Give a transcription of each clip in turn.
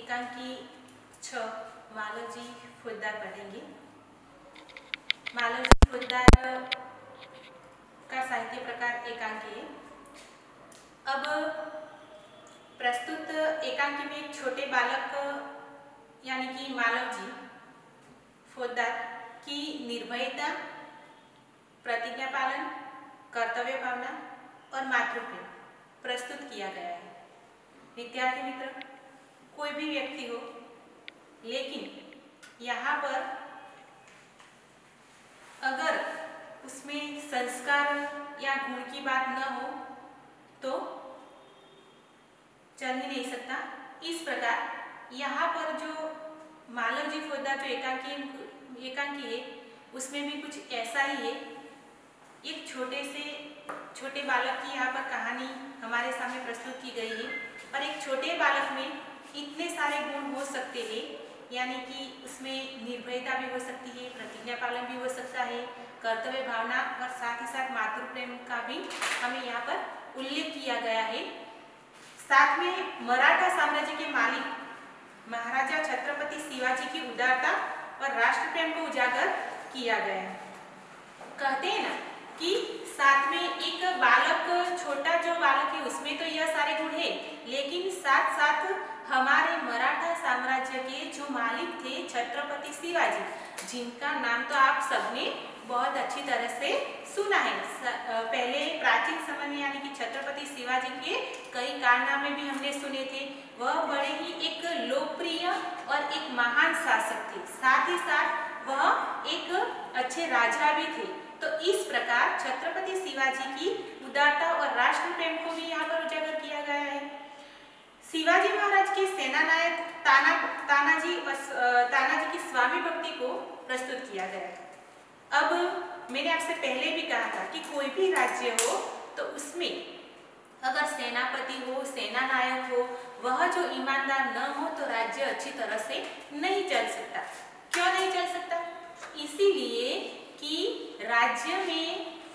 एकांकी 6 मालवजी फौजदार पढ़ेंगे। मालवजी फौजदार का साहित्य प्रकार एकांकी है। अब प्रस्तुत एकांकी में छोटे बालक यानी कि मालवजी फौजदार की निर्भयता, प्रतिज्ञा पालन, कर्तव्य भावना और मातृप्रेम प्रस्तुत किया गया है। विद्यार्थी मित्र, कोई भी व्यक्ति हो, लेकिन यहाँ पर अगर उसमें संस्कार या गुण की बात न हो तो चल ही नहीं सकता। इस प्रकार यहाँ पर जो मालवजी फौजदार जो एकांकी है उसमें भी कुछ ऐसा ही है। एक छोटे बालक की यहाँ पर कहानी हमारे सामने प्रस्तुत की गई है और एक छोटे बालक में इतने सारे गुण हो सकते हैं, यानी कि उसमें निर्भयता भी हो सकती है, प्रतिज्ञा पालन भी हो सकता है, कर्तव्य भावना और साथ ही साथ मातृप्रेम का भी हमें यहाँ पर उल्लेख किया गया है। साथ में मराठा साम्राज्य के मालिक महाराजा छत्रपति शिवाजी की उदारता और राष्ट्र प्रेम को उजागर किया गया है। कहते हैं ना कि साथ में एक बालक, छोटा जो बालक है उसमें तो यह सारे गुण है, लेकिन साथ साथ हमारे मराठा साम्राज्य के जो मालिक थे छत्रपति शिवाजी, जिनका नाम तो आप सबने बहुत अच्छी तरह से सुना है। पहले प्राचीन समय में यानी कि छत्रपति शिवाजी के कई कारनामे भी हमने सुने थे। वह बड़े ही एक लोकप्रिय और एक महान शासक थे, साथ ही साथ वह एक अच्छे राजा भी थे। तो इस प्रकार छत्रपति शिवाजी की उदारता और राष्ट्र प्रेम को भी यहाँ पर उजागर किया गया है। शिवाजी महाराज के सेना नायक तानाजी की स्वामी भक्ति को प्रस्तुत किया गया है। अब मैंने आपसे पहले भी कहा था कि कोई भी राज्य हो तो उसमें अगर सेनापति हो, सेना नायक हो, वह जो ईमानदार न हो तो राज्य अच्छी तरह से नहीं चल सकता। क्यों नहीं चल सकता? इसीलिए कि राज्य में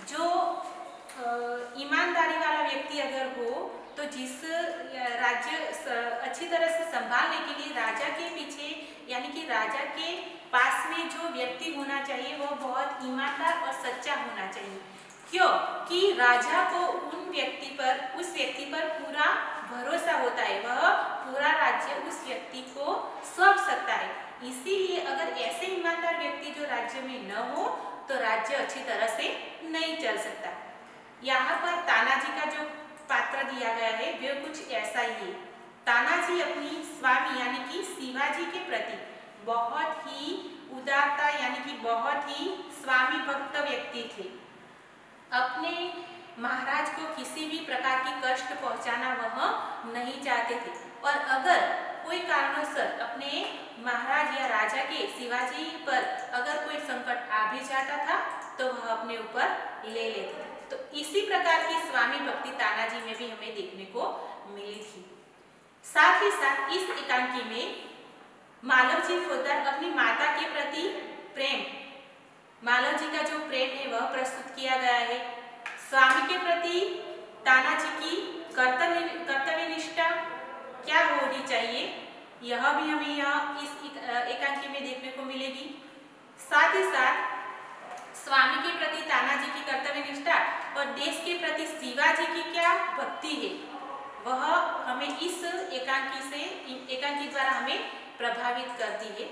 जो ईमानदारी वाला व्यक्ति अगर हो तो जिस राज्य अच्छी तरह से संभालने के लिए राजा के पीछे यानी कि राजा के पास में जो व्यक्ति होना चाहिए वह बहुत ईमानदार और सच्चा होना चाहिए। क्यों? कि राजा को उस व्यक्ति पर पूरा भरोसा होता है, वह पूरा राज्य उस व्यक्ति को सौंप सकता है। इसीलिए अगर ऐसे ईमानदार व्यक्ति जो राज्य में न हो तो राज्य अच्छी तरह से नहीं चल सकता। यहाँ पर तानाजी का जो पात्र दिया गया है वह कुछ ऐसा ही है। तानाजी अपनी स्वामी यानी कि शिवाजी के प्रति बहुत ही उदारता यानी कि बहुत ही स्वामी भक्त व्यक्ति थे। अपने महाराज को किसी भी प्रकार की कष्ट पहुंचाना वह नहीं चाहते थे और अगर कोई कारणवश अपने महाराज या राजा के शिवाजी पर अगर कोई संकट आ भी जाता था तो वह अपने ऊपर ले लेते थे। तो इसी प्रकार की स्वामी भक्ति तानाजी में भी हमें देखने को मिली थी। साथ ही साथ इस एकांकी में मालवजी फौजदार अपनी माता के प्रति प्रेम, मालवजी का जो प्रेम है वह प्रस्तुत किया गया है। स्वामी के प्रति तानाजी की कर्तव्य निष्ठा क्या होनी चाहिए यह भी हमें यहाँ इस एकांकी में देखने को मिलेगी। साथ ही साथ स्वामी के प्रति तानाजी की कर्तव्य निष्ठा और देश के प्रति शिवाजी की क्या भक्ति है वह हमें इस एकांकी द्वारा हमें प्रभावित करती है।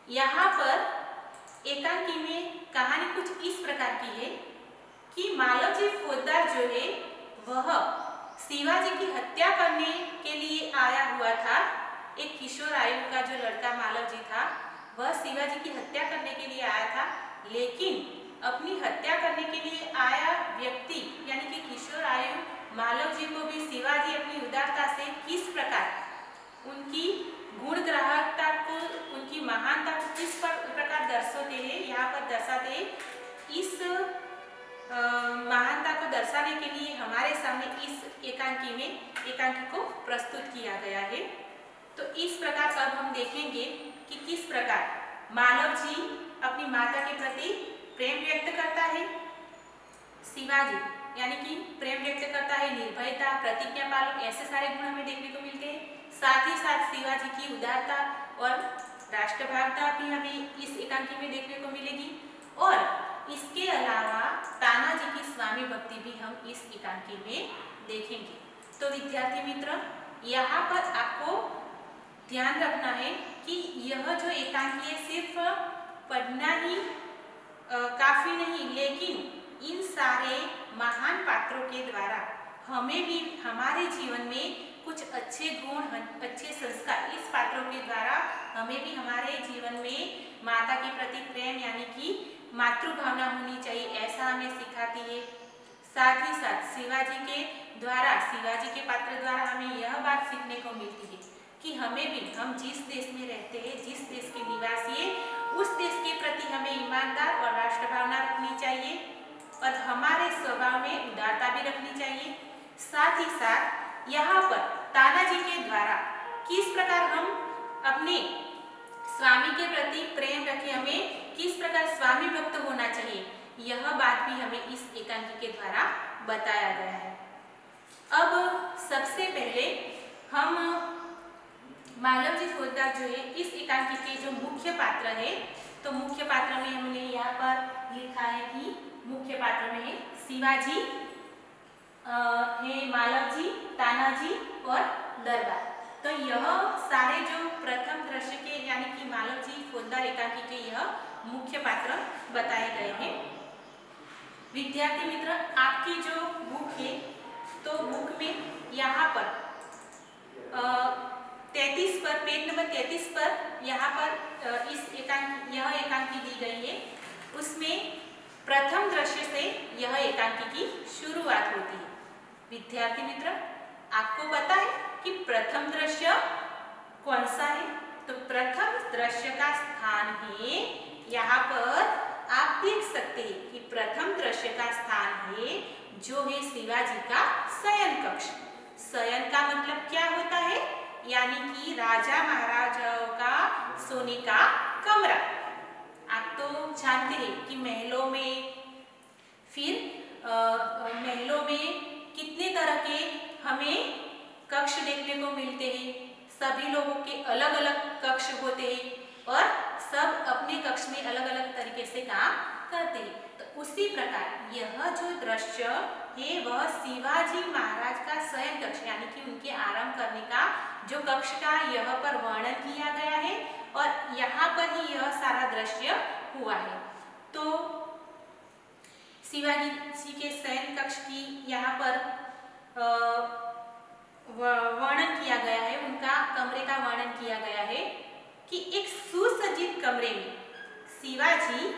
यहाँ पर एकांकी में कहानी कुछ इस प्रकार की है कि मालवजी फौजदार जो है वह शिवाजी की हत्या करने के लिए आया हुआ था। एक किशोर आयु का जो लड़का मालवजी था वह शिवाजी की हत्या करने के लिए आया था, लेकिन अपनी हत्या करने के लिए आया व्यक्ति यानी कि किशोर आयु मालवजी को भी शिवाजी अपनी उदारता से किस प्रकार उनकी गुणग्राहकता को, उनकी महानता को किस प्रकार दर्शाते हैं, यहाँ पर दर्शाते हैं। इस महानता को दर्शाने के लिए हमारे सामने इस एकांकी को प्रस्तुत किया गया है। तो इस प्रकार अब हम देखेंगे कि किस प्रकार मालवजी अपनी माता के प्रति प्रेम व्यक्त करता है, शिवाजी यानी कि प्रेम व्यक्त करता है, निर्भयता, प्रतिज्ञा पालन, ऐसे सारे गुण हमें देखने को मिलते हैं। साथ ही साथ शिवाजी की उदारता और राष्ट्रभावना भी हमें इस एकांकी में देखने को मिलेगी और इसके अलावा तानाजी की स्वामी भक्ति भी हम इस एकांकी में देखेंगे। तो विद्यार्थी मित्र, यहाँ पर आपको ध्यान रखना है कि यह जो एकांकी है सिर्फ पढ़ना ही काफी नहीं, लेकिन इन सारे महान पात्रों के द्वारा हमें भी हमारे जीवन में कुछ अच्छे गुण, अच्छे संस्कार इस पात्रों के द्वारा हमें भी हमारे जीवन में माता के प्रति प्रेम यानी कि मातृभावना होनी चाहिए, ऐसा हमें सिखाती है। साथ ही साथ शिवाजी के पात्र द्वारा हमें यह बात सीखने को मिलती है कि हमें भी, हम जिस देश में रहते हैं, जिस देश के निवासी है, उस देश के प्रति हमें ईमानदार और राष्ट्रभावना रखनी चाहिए और हमारे स्वभाव में उदारता भी रखनी चाहिए। साथ ही साथ यहाँ पर तानाजी के द्वारा किस प्रकार हम अपने स्वामी के प्रति प्रेम रखें, हमें किस प्रकार स्वामी भक्त होना चाहिए, यह बात भी हमें इस एकांकी के द्वारा बताया गया है। अब सबसे पहले हम मालवजी फौजदार जो है इस एकांकी के जो मुख्य पात्र है, तो मुख्य पात्र में हमने यहाँ पर लिखा है कि मुख्य पात्र में है शिवाजी, है मालवजी, तानाजी और दरबार। तो यह सारे जो प्रथम दृश्य के यानी कि मालवजी फौजदार एकांकी के यह मुख्य पात्र बताए गए हैं। विद्यार्थी मित्र, आपकी जो बुक है तो बुक में यहाँ पर 33 पर, पेज नंबर 33 पर यहाँ पर यह एकांकी दी गई है। उसमें प्रथम दृश्य से यह एकांकी की शुरुआत होती है। विद्यार्थी मित्र, आपको पता है कि प्रथम दृश्य कौन सा है? तो प्रथम दृश्य का स्थान है, यहाँ पर आप देख सकते हैं कि प्रथम दृश्य का स्थान है जो है शिवाजी का शयन कक्ष। शयन का मतलब क्या होता है? यानी कि राजा महाराजाओं का सोने का कमरा। आप तो जानते हैं कि महलों में कितने तरह के हमें कक्ष देखने को मिलते हैं। सभी लोगों के अलग अलग कक्ष होते हैं और सब अपने कक्ष में अलग अलग तरीके से काम करते हैं। तो उसी प्रकार यह जो दृश्य है वह शिवाजी महाराज का शयन कक्ष यानी कि उनके आराम करने का जो कक्ष का यह पर वर्णन किया गया है और यहाँ पर ही यह सारा दृश्य हुआ है। तो शिवाजी जी के शयन कक्ष की यहाँ पर वर्णन किया गया है, उनका कमरे का वर्णन किया गया है कि एक सुसज्जित कमरे में शिवाजी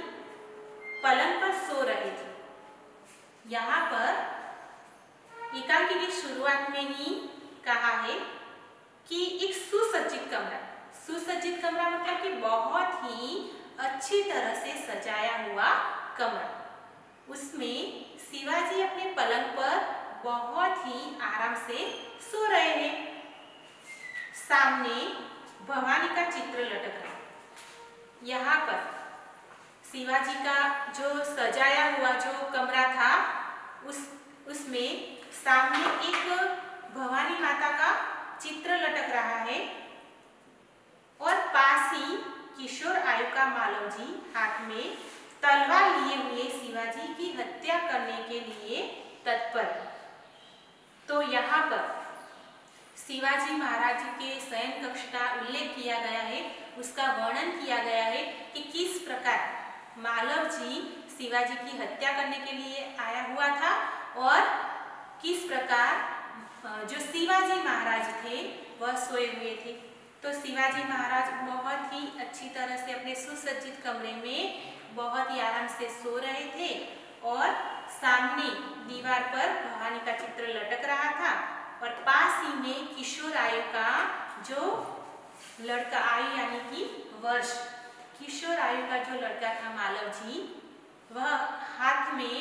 पलंग पर सो रहे थे। यहाँ पर एकांकी की शुरुआत में ही कहा है कि एक सुसज्जित कमरा मतलब कि बहुत ही अच्छी तरह से सजाया हुआ कमरा। उसमें शिवाजी अपने पलंग पर बहुत ही आराम से सो रहे हैं। सामने भवानी का चित्र लटक रहा है। यहाँ पर शिवाजी का जो सजाया हुआ जो कमरा था उसमें सामने एक भवानी माता का चित्र लटक रहा है और पास ही किशोर आयु का मालवजी हाथ में तलवार लिए हुए शिवाजी की हत्या करने के लिए तत्पर। तो यहाँ पर शिवाजी महाराज के शयन कक्ष का उल्लेख किया गया है, उसका वर्णन किया गया है कि किस प्रकार मालवजी शिवाजी की हत्या करने के लिए आया हुआ था और किस प्रकार जो शिवाजी महाराज थे वह सोए हुए थे। तो शिवाजी महाराज बहुत ही अच्छी तरह से अपने सुसज्जित कमरे में बहुत ही आराम से सो रहे थे और सामने दीवार पर भवानी का चित्र लटक रहा था और पास ही में किशोर आयु का जो लड़का, आयु यानी कि वर्ष, किशोर आयु का जो लड़का था मालवजी, वह हाथ में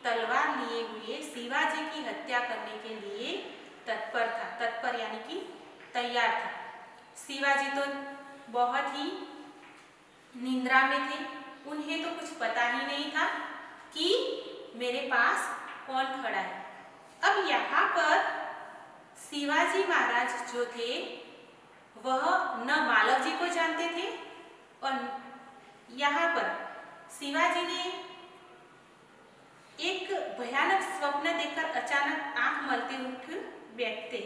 तलवार लिए हुए शिवाजी की हत्या करने के लिए तत्पर था। तत्पर यानी कि तैयार था। शिवाजी तो बहुत ही निंद्रा में थे, उन्हें तो कुछ पता ही नहीं था कि मेरे पास कौन खड़ा है। अब यहाँ पर शिवाजी महाराज जो थे वह न मालव जी को जानते थे और यहाँ पर शिवाजी ने एक भयानक स्वप्न देखकर अचानक आंख मलते उठ बैठते।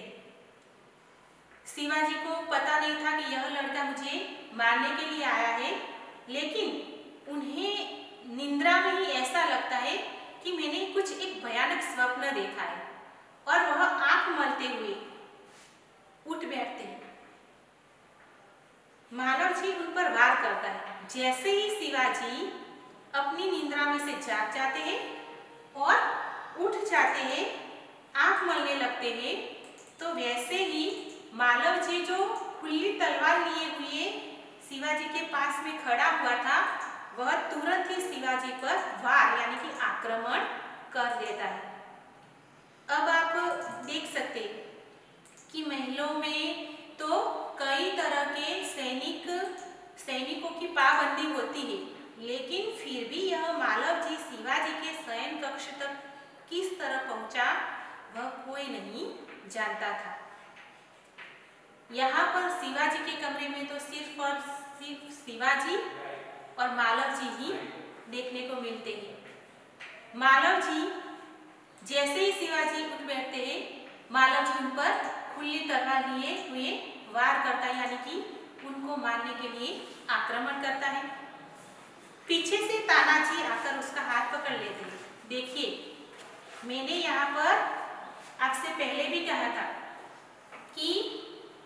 शिवाजी को पता नहीं था कि यह लड़का मुझे मारने के लिए आया है, लेकिन उन्हें निंद्रा में ही ऐसा लगता है कि मैंने कुछ एक भयानक स्वप्न देखा है और वह आंख मलते हुए उठ बैठते हैं। मालव जी उन पर वार करता है। जैसे ही शिवाजी अपनी निंद्रा में से जाग जाते हैं और उठ जाते हैं, आंख मलने लगते हैं, तो वैसे ही मालव जी जो खुली तलवार लिए हुए शिवाजी के पास में खड़ा हुआ था, वह तुरंत ही शिवाजी पर वार यानी कि आक्रमण कर देता है। अब आप देख सकते कि महलों में तो कई तरह के सैनिकों की पाबंदी होती है, लेकिन फिर भी यह मालव जी शिवाजी के शयन कक्ष तक किस तरह पहुंचा वह कोई नहीं जानता था। यहाँ पर शिवाजी के कमरे में तो सिर्फ और सिर्फ शिवाजी और मालव जी ही देखने को मिलते हैं। मालव जी जैसे ही शिवाजी उठ बैठते हैं, मालव जी उन पर खुली तलवार लिए हुए वार करता है, यानी कि उनको मारने के लिए आक्रमण करता है। पीछे से तानाजी आकर उसका हाथ पकड़ लेते हैं। देखिए, मैंने यहाँ पर आपसे पहले भी कहा था कि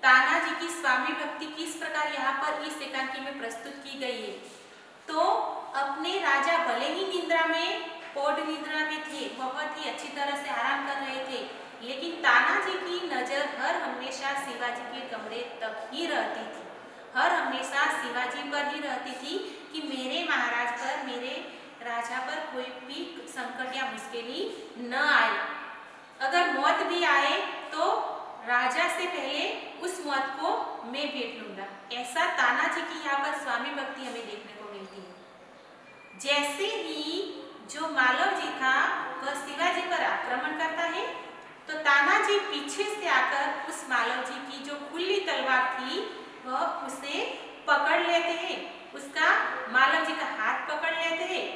तानाजी की स्वामी भक्ति किस प्रकार यहाँ पर इस एकांकी में प्रस्तुत की गई है। तो अपने राजा भले ही निद्रा में पौध निद्रा में थे, बहुत ही अच्छी तरह से आराम कर रहे थे, लेकिन तानाजी की नजर हर हमेशा शिवाजी के कमरे तक ही रहती थी, हर हमेशा शिवाजी पर ही रहती थी कि मेरे महाराज पर, मेरे राजा पर कोई भी संकट या मुश्किली न आए। अगर मौत भी आए तो राजा से पहले उस मौत को मैं भेंट लूंगा। ऐसा तानाजी की यहाँ पर स्वामी भक्ति हमें देखने को मिलती है। जैसे ही जो मालव जी था वह शिवाजी पर आक्रमण करता है, तो तानाजी पीछे से आकर उस मालव जी की जो खुली तलवार थी वह उसे पकड़ लेते हैं, उसका मालव जी का हाथ पकड़ लेते हैं,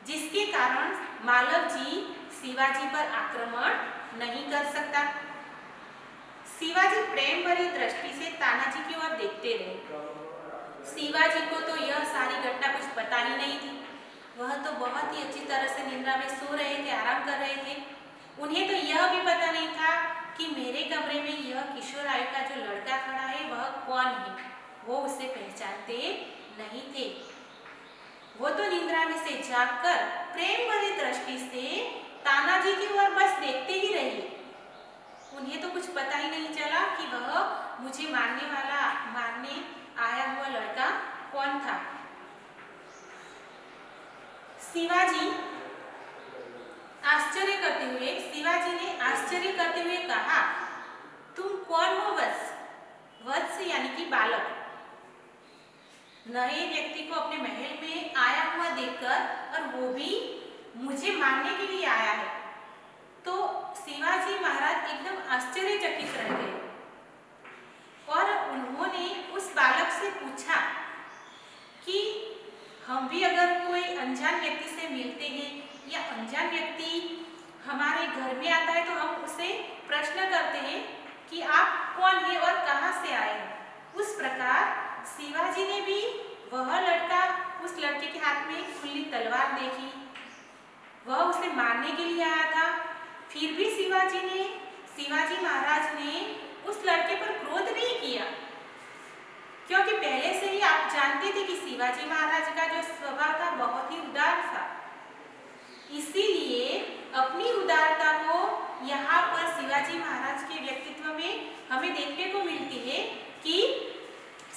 जिसके कारण मालव जी शिवाजी पर आक्रमण नहीं कर सकता। शिवाजी प्रेम भरी दृष्टि से तानाजी की ओर देखते रहे। शिवाजी को तो यह सारी घटना कुछ पता ही नहीं थी। वह तो बहुत ही अच्छी तरह से निद्रा में सो रहे थे, आराम कर रहे थे। उन्हें तो यह भी पता नहीं था कि मेरे कमरे में यह किशोर आयु का जो लड़का खड़ा है वह कौन है। वो उसे पहचानते नहीं थे। वो तो निद्रा में से जागकर प्रेम भरी दृष्टि से तानाजी की ओर बस देखते ही रहे। उन्हें तो कुछ पता ही नहीं चला कि वह मुझे मारने आया हुआ लड़का कौन था। शिवाजी ने आश्चर्य करते हुए कहा, तुम कौन हो वत्स? वत्स यानी कि बालक। नए व्यक्ति को अपने महल में आया हुआ देखकर, और वो भी मुझे मारने के लिए आया है, तो शिवाजी महाराज एकदम आश्चर्यचकित रह गए और उन्होंने उस बालक से पूछा कि हम भी अगर कोई अनजान व्यक्ति से मिलते हैं या अनजान व्यक्ति हमारे घर में आता है तो हम उसे प्रश्न करते हैं कि आप कौन हैं और कहाँ से आए हैं। उस प्रकार शिवाजी ने भी वह लड़का, उस लड़के के हाथ में खुली तलवार देखी, वह उसे मारने के लिए आया था। फिर भी शिवाजी महाराज ने उस लड़के पर क्रोध नहीं किया, क्योंकि पहले से ही आप जानते थे कि शिवाजी महाराज का जो स्वभाव था बहुत ही उदार था। इसीलिए अपनी उदारता को यहाँ पर शिवाजी महाराज के व्यक्तित्व में हमें देखने को मिलती है कि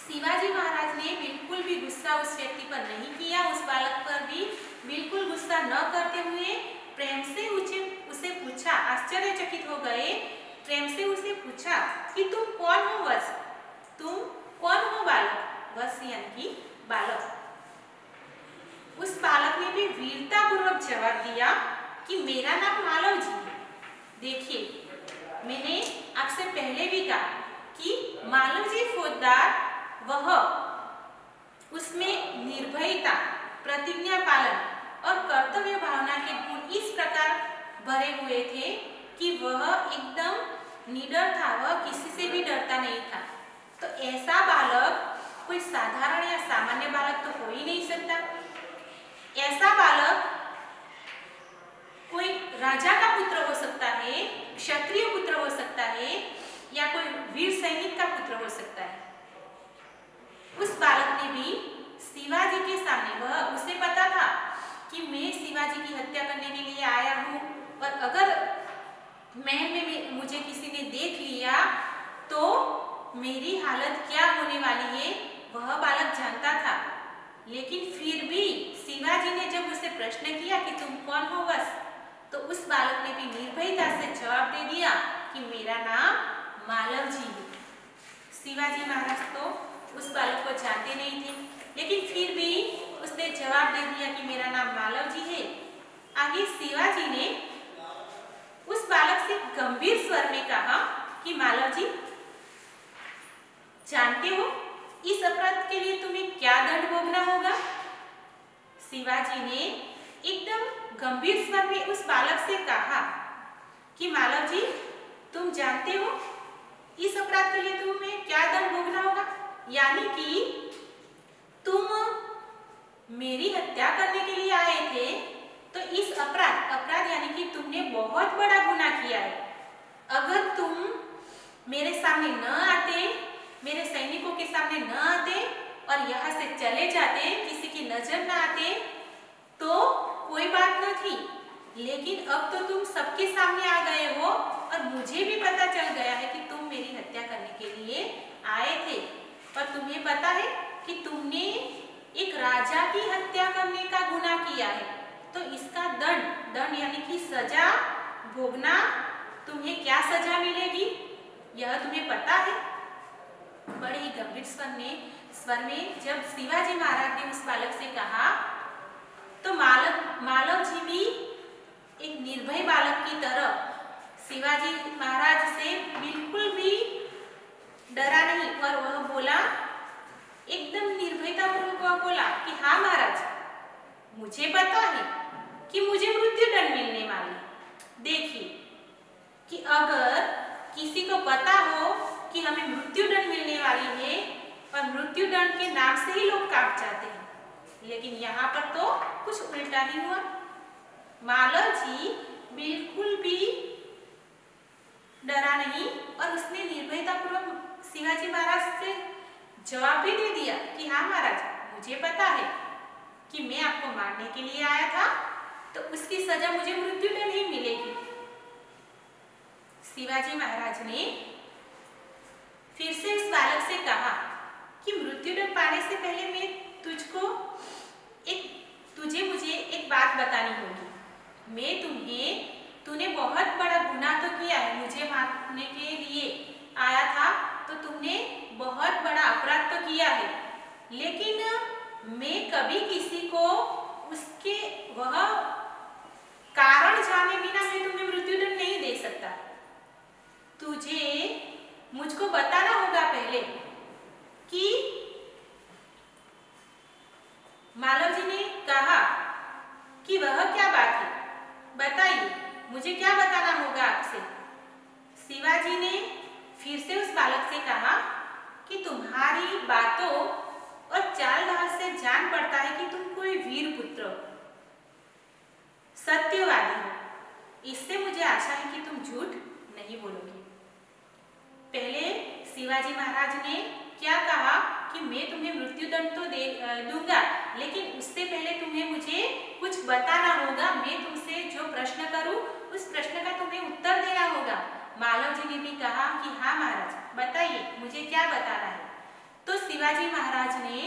शिवाजी महाराज ने बिल्कुल भी गुस्सा उस व्यक्ति पर नहीं किया, उस बालक पर भी बिल्कुल गुस्सा न करते हुए प्रेम से उसे पूछा। आश्चर्यचकित हो गए, प्रेम से उसे पूछा कि तुम कौन हो वत्स? तुम कौन हो बालक? वत्स यानी कि बालक। उस बालक ने भी वीरता पूर्वक जवाब दिया कि मेरा नाम मालव जी है। देखिए, मैंने आपसे पहले भी कहा कि मालव जी फौज पोद्दार वह उसमें निर्भयता, प्रतिज्ञा पालन और कर्तव्य भावना के गुण इस प्रकार भरे हुए थे कि वह एकदम निडर था, वह किसी से भी डरता नहीं था। तो ऐसा बालक कोई साधारण या सामान्य बालक तो हो ही नहीं सकता। ऐसा बालक कोई राजा का पुत्र हो सकता है, क्षत्रिय पुत्र हो सकता है, या कोई वीर सैनिक का पुत्र हो सकता है। उस बालक ने भी शिवाजी के सामने, वह उसे पता था कि मैं शिवाजी की हत्या करने के लिए आया हूँ, और अगर महल में मुझे किसी ने देख लिया तो मेरी हालत क्या होने वाली है वह बालक जानता था। लेकिन फिर भी शिवाजी ने जब उसे प्रश्न किया कि तुम कौन हो बस, तो उस बालक ने भी निर्भयता से जवाब दे दिया कि मेरा नाम मालवजी है। शिवाजी महाराज तो उस बालक को जानते नहीं थे, लेकिन फिर भी उसने जवाब दे दिया कि मेरा नाम मालवजी है। आगे शिवाजी ने उस बालक से गंभीर स्वर में कहा कि मालवजी, जानते हो इस अपराध के लिए तुम्हें क्या दंड भोगना होगा? शिवाजी ने एकदम गंभीर स्वर में उस बालक से कहा कि मालवजी, तुम जानते हो इस अपराध के लिए तुम्हें क्या दंड भोगना होगा, यानी कि तुम मेरी हत्या करने के लिए आए थे, तो इस अपराध यानी कि तुमने बहुत बड़ा गुनाह किया है। अगर तुम मेरे सामने न आते, मेरे सैनिकों के सामने न आते और यहाँ से चले जाते, किसी की नजर न आते, तो कोई बात न थी। लेकिन अब तो तुम सबके सामने आ गए हो और मुझे भी पता चल गया है कि तुम मेरी हत्या करने के लिए आए थे, और तुम्हें पता है कि तुमने एक राजा की हत्या करने का गुनाह किया है, तो इसका दंड यानी कि सजा भोगना, तुम्हें क्या सजा मिलेगी यह तुम्हें पता है। बड़े ही गंभीर स्वर में जब शिवाजी महाराज ने उस बालक से कहा, तो मालवजी भी एक निर्भय बालक की तरह शिवाजी महाराज से बिल्कुल भी डरा नहीं, और वह बोला, एकदम निर्भयतापूर्वक वह बोला कि हाँ महाराज, मुझे पता है कि मुझे मृत्युदंड मिलने वाली। देखिए कि अगर किसी को पता हो कि हमें मृत्युदंड मिलने वाली है, और मृत्युदंड के नाम से ही लोग कांप जाते हैं, लेकिन यहाँ पर तो कुछ उल्टा ही हुआ। मालवजी बिल्कुल भी डरा नहीं, और उसने निर्भयतापूर्वक शिवाजी महाराज से जवाब भी दे दिया कि हाँ महाराज, मुझे पता है कि मैं आपको मारने के लिए आया था, तो उसकी सजा मुझे मृत्युदंड ही मिलेगी। शिवाजी महाराज ने फिर से उस बालक से कहा कि मृत्युदंड पाने से पहले मैं तुझे मुझे एक बात बतानी होगी। तूने बहुत बड़ा गुनाह तो किया है, मुझे मारने के लिए आया था, तो तुमने बहुत बड़ा अपराध तो किया है, लेकिन मैं कभी किसी को उसके वह कारण जाने बिना मैं तुम्हें मृत्युदंड नहीं दे सकता। तुझे मुझको बताना होगा पहले कि मालवजी ने कहा कि वह क्या बात है, बताइए, मुझे क्या बताना होगा आपसे। शिवाजी ने फिर से उस बालक से कहा कि तुम्हारी बातों और चाल ढाल से जान पड़ता है कि तुम कोई वीर पुत्र हो, सत्यवादी हो। इससे मुझे आशा है कि तुम झूठ नहीं बोलोगे। पहले शिवाजी महाराज ने क्या कहा कि मैं तुम्हें मृत्युदंड तो दूंगा, लेकिन उससे पहले तुम्हें मुझे कुछ बताना होगा। मैं तुमसे जो प्रश्न करूं उस प्रश्न का तुम्हें उत्तर देना होगा। मालवजी ने भी कहा कि हाँ महाराज, बताइए, मुझे क्या बताना है। तो शिवाजी महाराज ने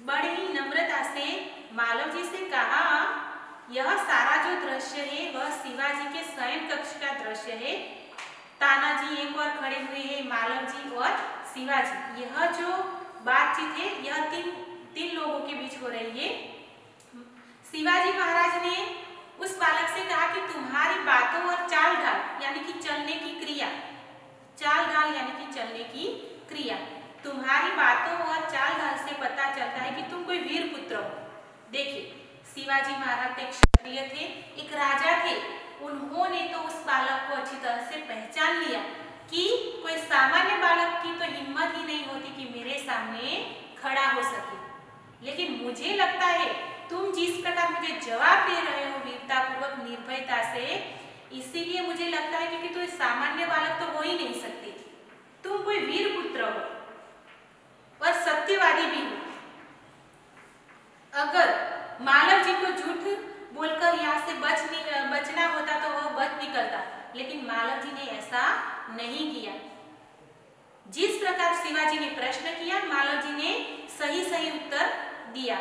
बड़ी ही नम्रता से मालवजी से कहा, यह सारा जो दृश्य है वह शिवाजी के शयन कक्ष का दृश्य है। तानाजी एक और खड़े हुए हैं, मालवजी और शिवाजी। यह जो बातचीत है यह तीन लोगों के बीच हो रही है। शिवाजी महाराज ने उस बालक से कहा कि तुम्हारी बातों और चाल ढाल यानी कि चलने की क्रिया, चाल ढाल यानी कि चलने की क्रिया, तुम्हारी बातों और चाल ढाल से पता चलता है कि तुम कोई वीर पुत्र हो। देखिए, शिवाजी महाराज एक क्षत्रिय थे, एक राजा थे। उन्होंने तो उस बालक को अच्छी तरह से पहचान लिया कि कोई सामान्य बालक की तो हिम्मत ही नहीं होती कि मेरे सामने खड़ा हो सके। लेकिन मुझे लगता है तुम जिस प्रकार मुझे जवाब दे रहे हो वीरतापूर्वक, निर्भयता से, इसीलिए मुझे लगता है क्योंकि तुम सामान्य बालक तो हो ही नहीं सकते, तुम कोई वीर पुत्र हो और सत्यवादी भी हो। अगर मालव जी को झूठ बोलकर यहाँ से बचना होता तो वह बच निकलता, लेकिन मालव जी ने ऐसा नहीं किया। जिस प्रकार शिवाजी ने प्रश्न किया, मालव जी ने सही उत्तर दिया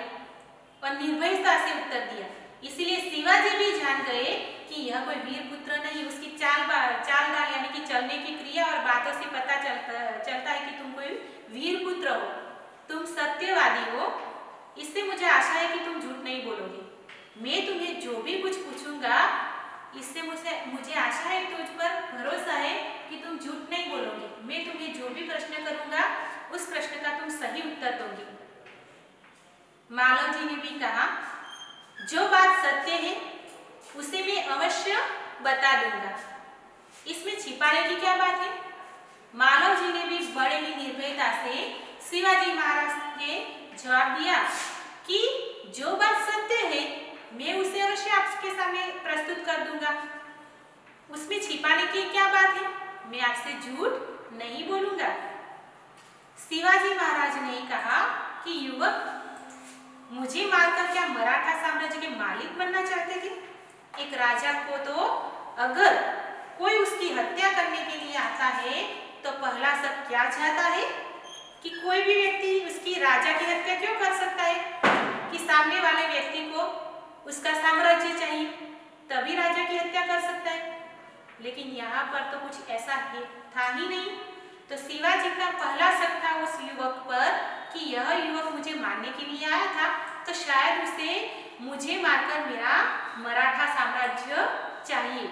और निर्भयता से उत्तर दिया। इसलिए शिवाजी भी जान गए कि यह कोई वीर पुत्र नहीं, उसकी चाल ढाल यानी कि चलने की क्रिया और बातों से पता चलता है कि तुम कोई वीर पुत्र हो, तुम सत्यवादी हो। इससे मुझे आशा है कि तुम झूठ नहीं बोलोगे। मैं तुम्हें जो भी कुछ पूछूंगा, इससे मुझे आशा है, तुझ पर भरोसा है कि तुम झूठ नहीं बोलोगे। मैं तुम्हें जो भी प्रश्न करूंगा उस प्रश्न का तुम सही उत्तर दोगे। मालव जी ने भी कहा, जो बात सत्य है उसे मैं अवश्य बता दूंगा, इसमें छिपाने की क्या बात है। मालव जी ने भी बड़े ही निर्भयता से शिवाजी महाराज के जवाब दिया कि जो बात सत्य है मैं उसे अवश्य आपके सामने प्रस्तुत कर दूंगा, उसमें छिपाने की क्या बात है, मैं आपसे झूठ नहीं बोलूंगा। शिवाजी महाराज ने कहा कि युवक, मुझे मारकर क्या मराठा साम्राज्य के मालिक बनना चाहते थे? एक राजा को तो अगर कोई उसकी हत्या करने के लिए आता है तो पहला सब क्या चाहता है कि कोई भी व्यक्ति उसकी राजा की हत्या क्यों कर सकता है कि सामने वाले व्यक्ति को उसका साम्राज्य चाहिए, तभी राजा की हत्या कर सकता है। लेकिन यहाँ पर तो कुछ ऐसा था ही नहीं। तो शिवाजी का पहला शक था उस युवक पर कि यह युवक मुझे मारने के लिए आया था, तो शायद उसे मुझे मारकर मेरा मराठा साम्राज्य चाहिए।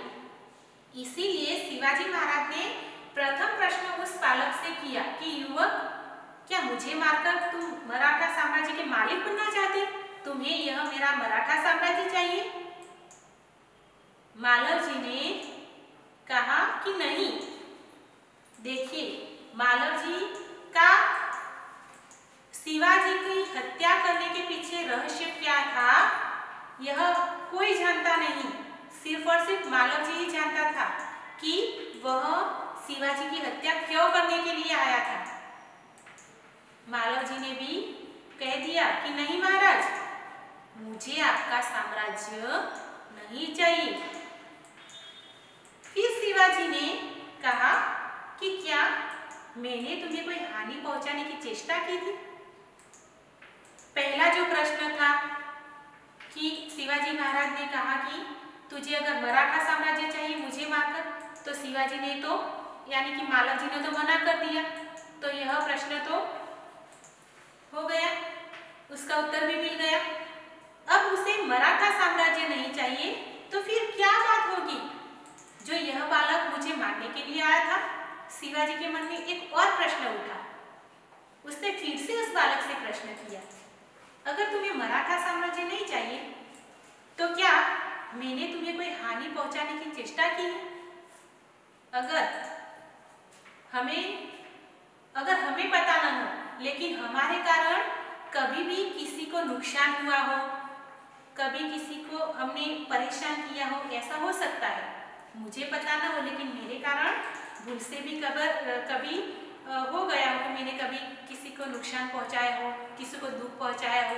इसीलिए शिवाजी महाराज ने प्रथम प्रश्न उस बालक से किया कि युवक, क्या मुझे मारकर तुम मराठा साम्राज्य के मालिक बनना चाहते? तुम्हें यह मेरा मराठा साम्राज्य चाहिए? मालव जी ने कहा कि नहीं। देखिए, मालव जी का शिवाजी की हत्या करने के पीछे रहस्य क्या था, यह कोई जानता नहीं। सिर्फ और सिर्फ मालव जी ही जानता था कि वह शिवाजी की हत्या क्यों करने के लिए आया था। मालव जी ने भी कह दिया कि नहीं महाराज, मुझे आपका साम्राज्य नहीं चाहिए। फिर शिवाजी ने कहा कि क्या मैंने तुम्हें कोई हानि पहुंचाने की चेष्टा की थी? पहला जो प्रश्न था कि शिवाजी महाराज ने कहा कि तुझे अगर मराठा साम्राज्य चाहिए मुझे मारकर, तो शिवाजी ने तो यानी कि मालव जी ने तो मना कर दिया, तो यह प्रश्न तो हो गया, उसका उत्तर भी मिल गया। अब उसे मराठा साम्राज्य नहीं चाहिए, तो फिर क्या बात होगी जो यह बालक मुझे मारने के लिए आया था? शिवाजी के मन में एक और प्रश्न उठा। उसने फिर से उस बालक से प्रश्न किया, अगर तुम्हें मराठा साम्राज्य नहीं चाहिए तो क्या मैंने तुम्हें कोई हानि पहुंचाने की चेष्टा की है? अगर हमें पता न हो, लेकिन हमारे कारण कभी भी किसी को नुकसान हुआ हो, कभी किसी को हमने परेशान किया हो, ऐसा हो सकता है। मुझे पता न हो, लेकिन मेरे कारण भूल से भी कभी हो गया हो कि मैंने कभी किसी को नुकसान पहुंचाया हो, किसी को दुख पहुंचाया हो,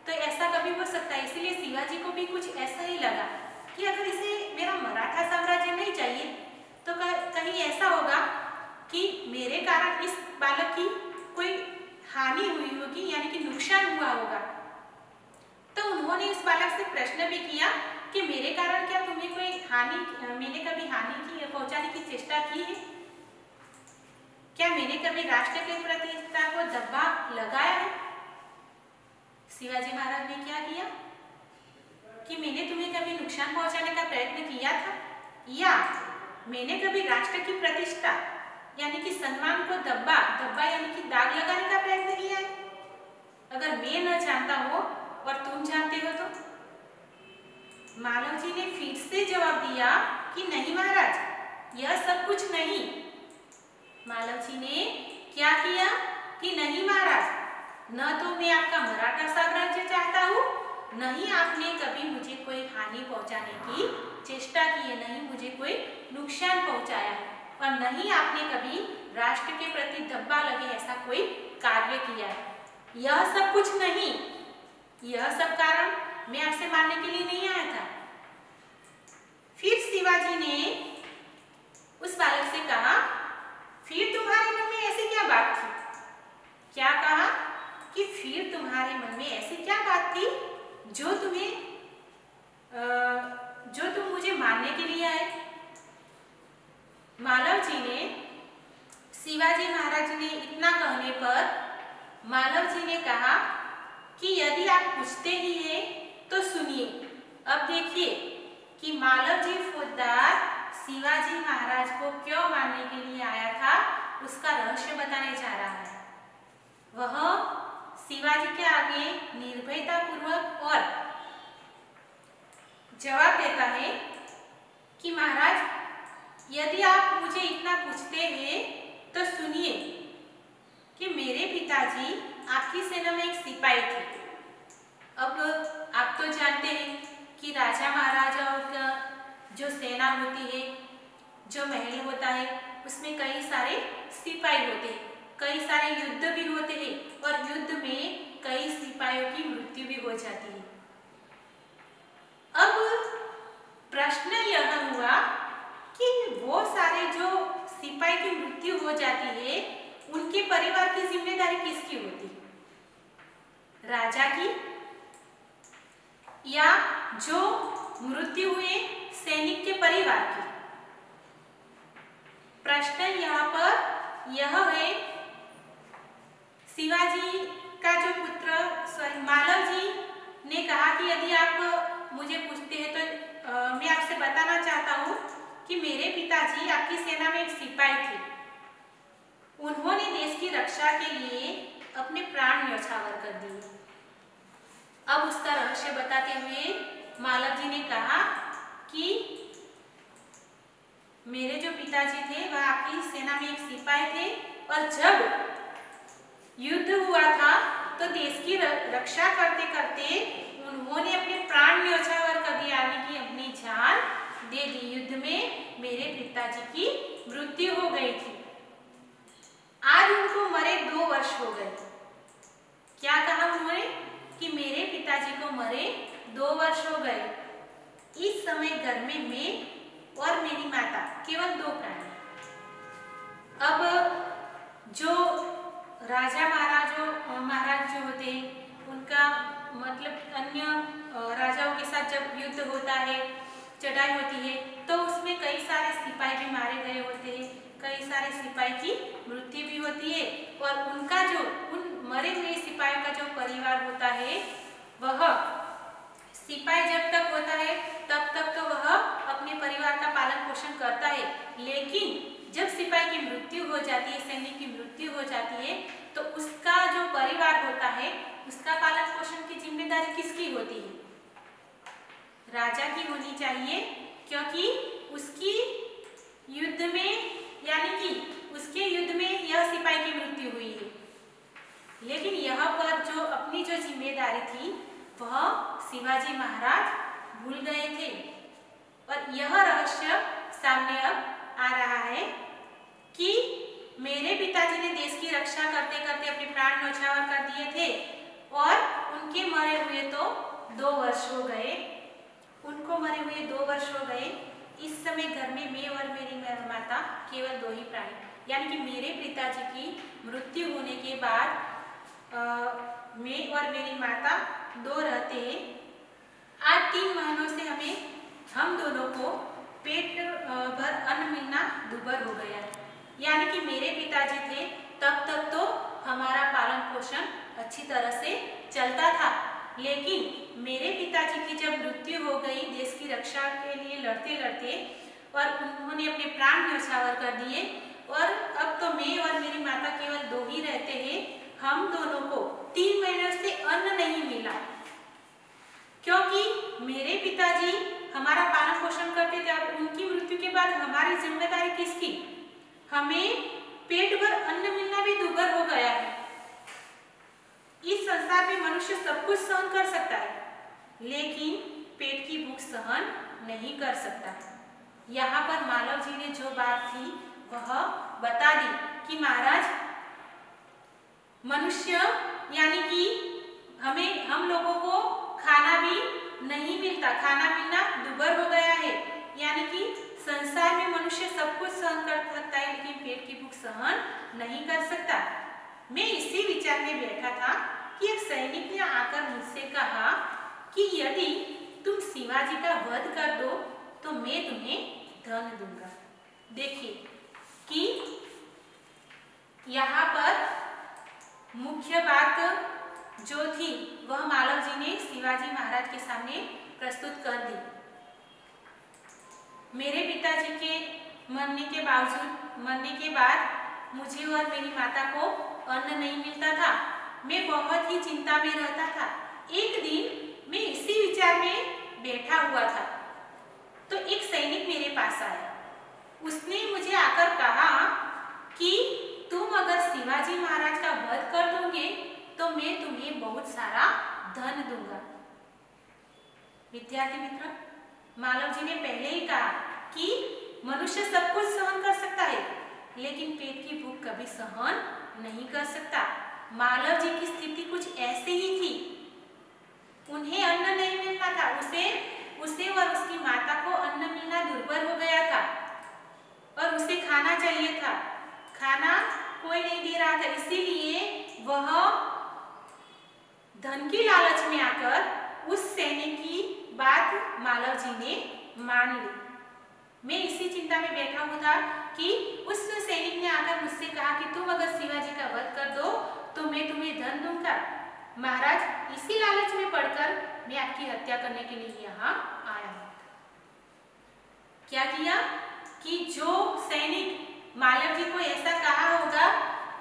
तो ऐसा कभी हो सकता है। इसलिए शिवाजी को भी कुछ ऐसा ही लगा कि अगर इसे मेरा मराठा साम्राज्य नहीं चाहिए तो कहीं ऐसा होगा कि मेरे कारण इस बालक की कोई हानि हुई होगी, यानी कि नुकसान हुआ होगा। तो उन्होंने इस बालक से प्रश्न भी किया कि मेरे कारण क्या तुम्हें कोई मैंने कभी हानि पहुंचाने की चेष्टा की है? क्या मैंने कभी राष्ट्र की प्रतिष्ठा को धब्बा लगाया है? शिवाजी महाराज ने क्या किया कि मैंने तुम्हें कभी नुकसान पहुंचाने का प्रयत्न किया था, या मैंने कभी राष्ट्र की प्रतिष्ठा यानी कि सम्मान को धब्बा, धब्बा यानी कि दाग लगाने का प्रयत्न किया है? अगर मैं न जानता हो और तुम जानते हो तो? मालव जी ने फिर से जवाब दिया कि नहीं महाराज, यह सब कुछ नहीं। मालव जी ने क्या किया कि नहीं महाराज, न तो मैं आपका मराठा साम्राज्य चाहता हूँ, न ही आपने कभी मुझे कोई हानि पहुंचाने की चेष्टा की है, नहीं मुझे कोई नुकसान पहुंचाया है, और न ही आपने कभी राष्ट्र के प्रति धब्बा लगे ऐसा कोई कार्य किया है। यह सब कुछ नहीं, यह सब कारण मैं आपसे मानने के लिए नहीं आया था। फिर शिवाजी ने उस बालक से कहा, फिर तुम्हारे मन में ऐसी क्या बात थी? क्या कहा कि फिर तुम्हारे मन में ऐसी क्या बात थी जो तुम मुझे मारने के लिए आए? मालव जी ने, शिवाजी महाराज ने इतना कहने पर मालव जी ने कहा कि यदि आप पूछते ही हैं तो सुनिए। अब देखिए कि मालव जी फौजदार शिवाजी महाराज को क्यों मारने के लिए आया था, उसका रहस्य बताने जा रहा है। वह शिवाजी के आगे निर्भयता पूर्वक और जवाब देता है कि महाराज, यदि आप मुझे इतना पूछते हैं तो सुनिए कि मेरे पिताजी आपकी सेना में एक सिपाही थे। अब आप तो जानते हैं कि राजा महाराजाओं का जो सेना होती है, जो महल होता है, उसमें कई सारे सिपाही होते हैं, कई सारे युद्ध भी होते हैं और युद्ध में कई सिपाहियों की मृत्यु भी हो जाती है। अब प्रश्न यह हुआ कि वो सारे जो सिपाही की मृत्यु हो जाती है, उनके परिवार की जिम्मेदारी किसकी होती है? राजा की, या जो मृत्यु हुए सैनिक के परिवार की? प्रश्न यहाँ पर यह है। शिवाजी का जो पुत्र मालव जी ने कहा कि यदि आप मुझे पूछते हैं तो मैं आपसे बताना चाहता हूँ कि मेरे पिताजी आपकी सेना में एक सिपाही थे। उन्होंने देश की रक्षा के लिए अपने प्राण न्यौछावर कर दिए। अब उसका रहस्य बताते हुए मालव जी ने कहा कि मेरे जो पिताजी थे वह आपकी सेना में एक सिपाही थे, और जब युद्ध हुआ था तो देश की रक्षा करते करते उन्होंने अपने प्राण न्यौछावर कर दिया, यानी कि अपनी जान दे दी। युद्ध में मेरे पिताजी की मृत्यु हो गई थी। आज उनको मरे 2 वर्ष हो गए। क्या कहा उन्होंने कि मेरे पिताजी को मरे 2 वर्ष हो गए। इस समय घर में मैं और मेरी माता, केवल 2 प्राणी। अब जो राजा महाराज जो होते हैं, उनका मतलब अन्य राजाओं के साथ जब युद्ध होता है, चढ़ाई होती है, तो उसमें कई सारे सिपाही भी मारे गए होते हैं, कई सारे सिपाही की मृत्यु भी होती है, और उनका जो उन मरे हुए सिपाहियों का जो परिवार होता है, वह सिपाही जब तक होता है तब तक तो वह अपने परिवार का पालन पोषण करता है, लेकिन जब सिपाही की मृत्यु हो जाती है, सैनिक की मृत्यु हो जाती है, तो उसका जो परिवार होता है उसका पालन पोषण की जिम्मेदारी किसकी होती है? राजा की होनी चाहिए, क्योंकि उसकी युद्ध में, यानी कि उसके युद्ध में यह सिपाही की मृत्यु हुई है। लेकिन यहाँ पर जो अपनी जो जिम्मेदारी थी वह शिवाजी महाराज भूल गए थे, और यह रहस्य सामने अब आ रहा है कि मेरे पिताजी ने देश की रक्षा करते करते अपने प्राण न्यौछावर कर दिए थे, और उनके मरे हुए तो 2 वर्ष हो गए। उनको मरे हुए 2 वर्ष हो गए। इस समय घर में मैं और मेरी माता, केवल 2 ही प्राणी, यानी कि मेरे पिताजी की मृत्यु होने के बाद मैं और मेरी माता 2 रहते हैं। आज 3 महीनों से हम दोनों को पेट भर अन्न मिलना दुर्भर हो गया है। यानी कि मेरे पिताजी थे तब तक तो हमारा पालन पोषण अच्छी तरह से चलता था, लेकिन मेरे पिताजी की जब मृत्यु हो गई देश की रक्षा के लिए लड़ते लड़ते, और उन्होंने अपने प्राण न्यौछावर कर दिए, और अब तो मैं और मेरी माता केवल 2 ही रहते हैं। हम दोनों को 3 महीनों से अन्न नहीं मिला, क्योंकि मेरे पिताजी हमारा पालन पोषण करते थे। अब उनकी मृत्यु के बाद हमारी जिम्मेदारी किसकी? हमें पेट भर अन्न मिलना भी दुर्लभ हो गया है। इस संसार में मनुष्य सब कुछ सहन कर सकता है, लेकिन पेट की भूख सहन नहीं कर सकता। यहाँ पर मालव जी ने जो बात थी वह बता दी कि महाराज, मनुष्य यानी कि हम लोगों को खाना भी नहीं मिलता, खाना मिलना दुर्लभ हो गया है। यानी कि संसार में मनुष्य सब कुछ सहन कर सकता है, लेकिन पेट की भूख सहन नहीं कर सकता। मैं इसी विचार में बैठा था कि एक सैनिक ने आकर मुझसे कहा कि यदि तुम शिवाजी का वध कर दो तो मैं तुम्हें धन दूंगा। देखिए कि यहाँ पर मुख्य बात जो थी वह मालव जी ने शिवाजी महाराज के सामने प्रस्तुत कर दी। मेरे पिताजी के मरने के बाद मुझे और मेरी माता को अन्न नहीं मिलता था। मैं बहुत ही चिंता में रहता था। एक दिन मैं इसी विचार में बैठा हुआ था तो एक सैनिक मेरे पास आया। उसने मुझे आकर कहा कि तुम अगर शिवाजी महाराज का वध कर दोगे तो मैं तुम्हें बहुत सारा धन दूंगा। विद्यार्थी मित्र, मालव जी ने पहले ही कहा कि मनुष्य सब कुछ सहन कर सकता है, लेकिन पेट की भूख कभी सहन नहीं कर सकता। मालव जी की स्थिति कुछ ऐसे ही थी। उन्हें अन्न नहीं मिलना था, उसे और उसकी माता को अन्न मिलना दुर्लभ हो गया था और उसे खाना चाहिए था। खाना कोई नहीं दे रहा था, इसीलिए वह धन की लालच में आकर उस सैनिक की बात मालव जी ने मान ली। मैं इसी चिंता में बैठा हुआ था कि उस सैनिक ने आकर मुझसे कहा कि तुम अगर शिवाजी का वध कर दो तो मैं तुम्हें धन दूंगा। महाराज, इसी लालच में पड़कर मैं आपकी हत्या करने के लिए यहाँ आया हूँ। क्या किया कि जो सैनिक मालव जी को ऐसा कहा होगा,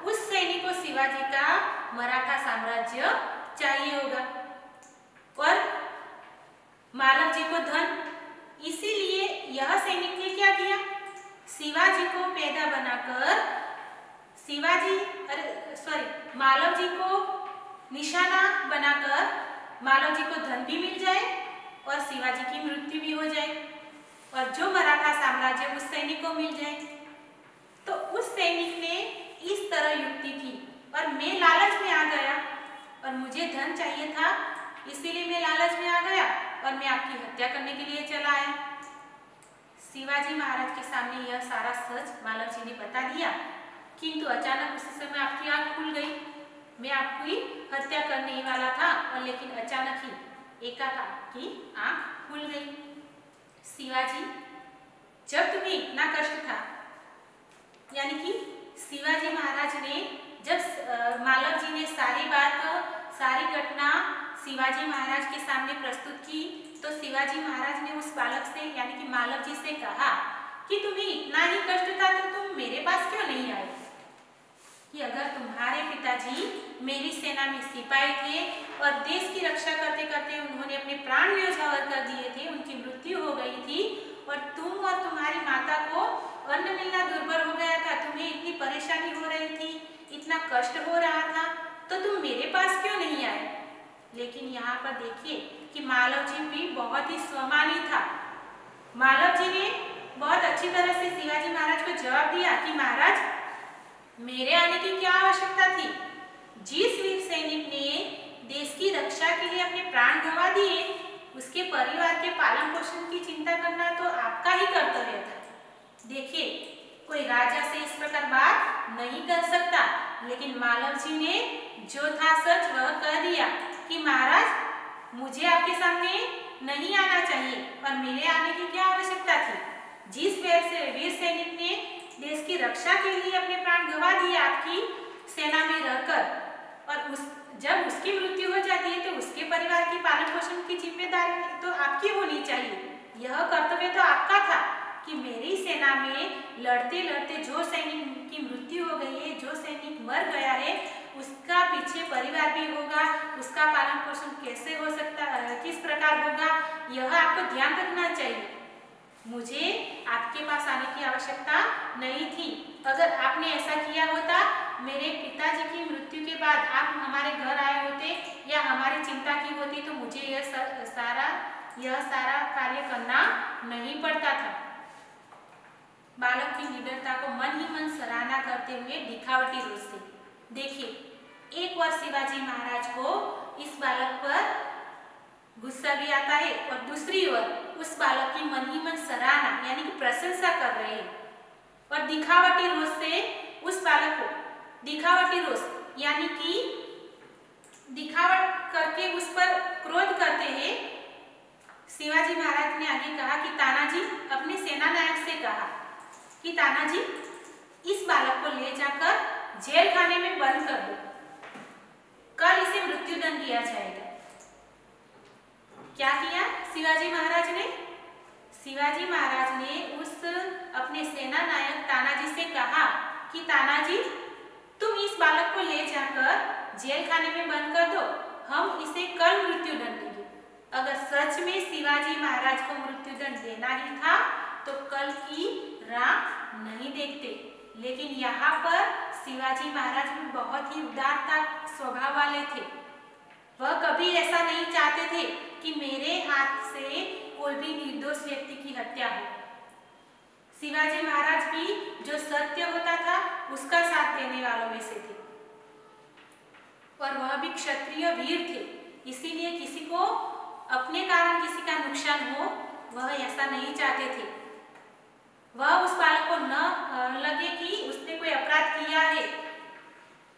उस सैनिक को शिवाजी का मराठा साम्राज्य चाहिए होगा और मालव जी को धन। इसीलिए यह सैनिक ने क्या किया, शिवाजी को पैदा बनाकर मालव जी को निशाना बनाकर मालव जी को धन भी मिल जाए और शिवाजी की मृत्यु भी हो जाए और जो मराठा साम्राज्य उस सैनिक को मिल जाए। तो उस सैनिक ने इस तरह युक्ति की और मैं लालच में आ गया और मुझे धन चाहिए था, इसीलिए मैं लालच में आ गया और मैं आपकी हत्या करने के लिए चला आया। शिवाजी महाराज के सामने यह सारा सच मालव जी ने बता दिया, किंतु अचानक उसी समय आपकी आंख खुल गई। मैं आपकी हत्या करने ही वाला था और लेकिन अचानक ही एकाएक की आंख खुल गई। शिवाजी, जब तुम्हें इतना कष्ट था, यानी कि शिवाजी महाराज ने जब मालव जी ने सारी घटना शिवाजी महाराज के सामने प्रस्तुत की तो शिवाजी महाराज ने उस बालक से यानी कि मालव जी से कहा कि तुम्हें इतना ही कष्ट था तो तुम मेरे पास क्यों नहीं आए? कि अगर तुम्हारे पिताजी मेरी सेना में सिपाही थे और देश की रक्षा करते करते उन्होंने अपने प्राण न्योछावर कर दिए थे, उनकी मृत्यु हो गई थी और तुम और तुम्हारी माता को अन्न मिलना दुर्लभ हो गया था, तुम्हें इतनी परेशानी हो रही थी, इतना कष्ट हो रहा था, तो तुम मेरे पास क्यों नहीं आए? लेकिन यहाँ पर देखिए कि मालव जी भी बहुत ही स्वाभिमानी था। मालव जी ने बहुत अच्छी तरह से शिवाजी महाराज को जवाब दिया कि महाराज, मेरे आने की क्या आवश्यकता थी? जिस वीर सैनिक ने देश की रक्षा के लिए अपने प्राण गंवा दिए, उसके परिवार के पालन पोषण की चिंता करना तो आपका ही कर्तव्य था। देखिए, कोई राजा से इस प्रकार बात नहीं कर सकता, लेकिन मालव जी ने जो था सच वह कह दिया कि महाराज, मुझे आपके सामने नहीं आना चाहिए और मेरे आने की क्या आवश्यकता थी? जिस वीर सैनिक ने देश की रक्षा के लिए अपने प्राण गंवा दिए आपकी सेना में रहकर और जब उसकी मृत्यु हो जाती है तो उसके परिवार की पालन पोषण की जिम्मेदारी तो आपकी होनी चाहिए, यह कर्तव्य तो आपका था। कि मेरी सेना में लड़ते लड़ते जो सैनिक की मृत्यु हो गई है, जो सैनिक मर गया है, उसका पीछे परिवार भी होगा, उसका पालन पोषण कैसे हो सकता है, किस प्रकार होगा, यह आपको ध्यान रखना चाहिए। मुझे आपके पास आने की आवश्यकता नहीं थी। अगर आपने ऐसा किया होता, मेरे पिताजी की मृत्यु के बाद आप हमारे घर आए होते या हमारी चिंता की होती, तो मुझे यह सारा कार्य करना नहीं पड़ता था। बालक की निडरता को मन ही मन सराहना करते हुए दिखावटी रूप से देखिए, एक बार शिवाजी महाराज को इस बालक पर गुस्सा भी आता है और दूसरी ओर उस बालक की मन ही मन सराहना यानी कि प्रशंसा कर रहे हैं और दिखावटी रोष से उस बालक को दिखावटी रोष यानी कि दिखावट करके उस पर क्रोध करते हैं। शिवाजी महाराज ने आगे कहा कि तानाजी अपने सेना नायक से कहा कि तानाजी इस बालक को ले जाकर जेल खाने में बंद कर दो, कल इसे मृत्युदंड दिया जाएगा। क्या किया शिवाजी महाराज ने? शिवाजी महाराज ने उस अपने सेना नायक तानाजी से कहा कि तानाजी तुम इस बालक को ले जाकर जेल खाने में बंद कर दो, हम इसे कल मृत्युदंड देंगे। अगर सच में शिवाजी महाराज को मृत्युदंड देना ही था तो कल की राह नहीं देखते, लेकिन यहाँ पर शिवाजी महाराज भी बहुत ही उदारता स्वभाव वाले थे। वह कभी ऐसा नहीं चाहते थे कि मेरे हाथ से कोई भी निर्दोष व्यक्ति की हत्या हो। शिवाजी महाराज भी जो सत्य होता था उसका साथ देने वालों में से थे और वह भी क्षत्रिय वीर थे, इसीलिए किसी को अपने कारण किसी का नुकसान हो वह ऐसा नहीं चाहते थे। वह उस बालक को न लगे कि उसने कोई अपराध किया है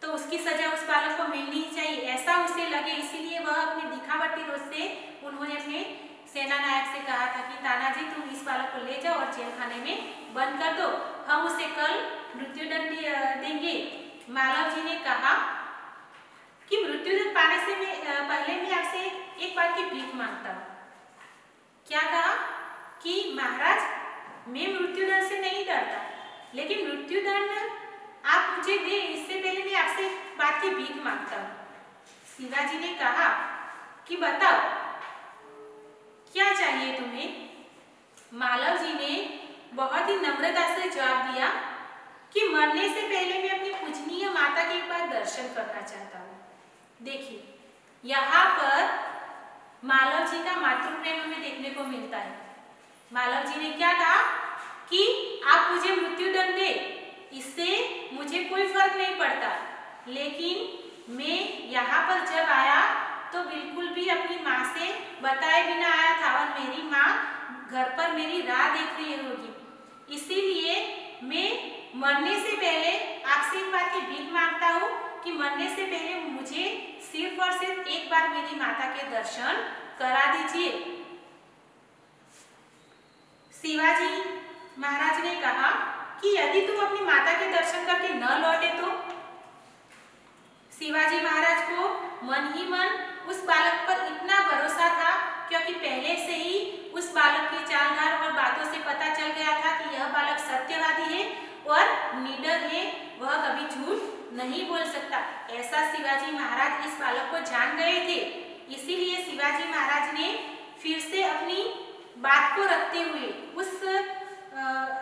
तो उसकी सजा उस बालक को मिलनी चाहिए, ऐसा उसे लगे, इसीलिए वह अपने दिखावटी रोष से उन्होंने अपने सेना नायक से कहा था कि तानाजी तुम इस बालक को ले जाओ और जेल खाने में बंद कर दो, हम उसे कल मृत्युदंड देंगे। मालव जी ने कहा कि मृत्युदंड पाने से पहले मैं आपसे एक बात की भीख मांगता हूँ। क्या कहा कि महाराज मैं मृत्युदंड से नहीं डरता, लेकिन मृत्युदंड आप मुझे दे इससे पहले मैं आपसे एक बात की भीख मांगता हूँ। शिवाजी ने कहा कि बताओ क्या चाहिए तुम्हें? मालव जी ने बहुत ही नम्रता से जवाब दिया कि मरने से पहले मैं अपनी पूजनीय माता के एक बार दर्शन करना चाहता हूँ। देखिए यहाँ पर मालव जी का मातृ प्रेम हमें देखने को मिलता है। मालव जी ने क्या कहा कि आप मुझे मृत्युदंड दे, इससे मुझे कोई फर्क नहीं पड़ता, लेकिन मैं यहाँ पर जब आया तो बिल्कुल भी अपनी माँ से बताए बिना आया था और मेरी माँ घर पर मेरी राह देख रही होगी, इसीलिए मैं मरने से पहले आपसे एक बात की भीख मांगता हूँ कि मरने से पहले मुझे सिर्फ और सिर्फ एक बार मेरी माता के दर्शन करा दीजिए। शिवाजी महाराज ने कहा कि यदि तुम अपनी माता के दर्शन करके न लौटे तो? शिवाजी महाराज को मन ही मन उस बालक पर इतना भरोसा था, क्योंकि पहले से ही उस बालक की चाल ढाल और बातों से पता चल गया था कि यह बालक सत्यवादी है और निडर है, वह कभी झूठ नहीं बोल सकता। ऐसा शिवाजी महाराज इस बालक को जान गए थे, इसीलिए शिवाजी महाराज ने फिर से अपनी बात को रखते हुए उस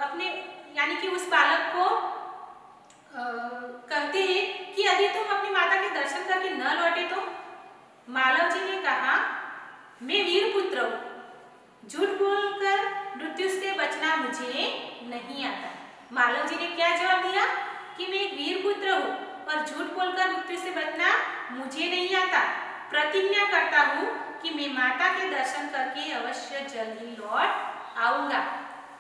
अपने यानी कि उस बालक को कहते हैं कि यदि तुम अपनी माता के दर्शन करके न लौटे तो? मालव जी ने कहा मैं वीर पुत्र हूँ, झूठ बोलकर मृत्यु से बचना मुझे नहीं आता। मालव जी ने क्या जवाब दिया कि मैं एक वीर पुत्र हूँ और झूठ बोलकर मृत्यु से बचना मुझे नहीं आता। प्रतिज्ञा करता हूँ कि मैं माता के दर्शन करके अवश्य जल्द ही लौट आऊंगा।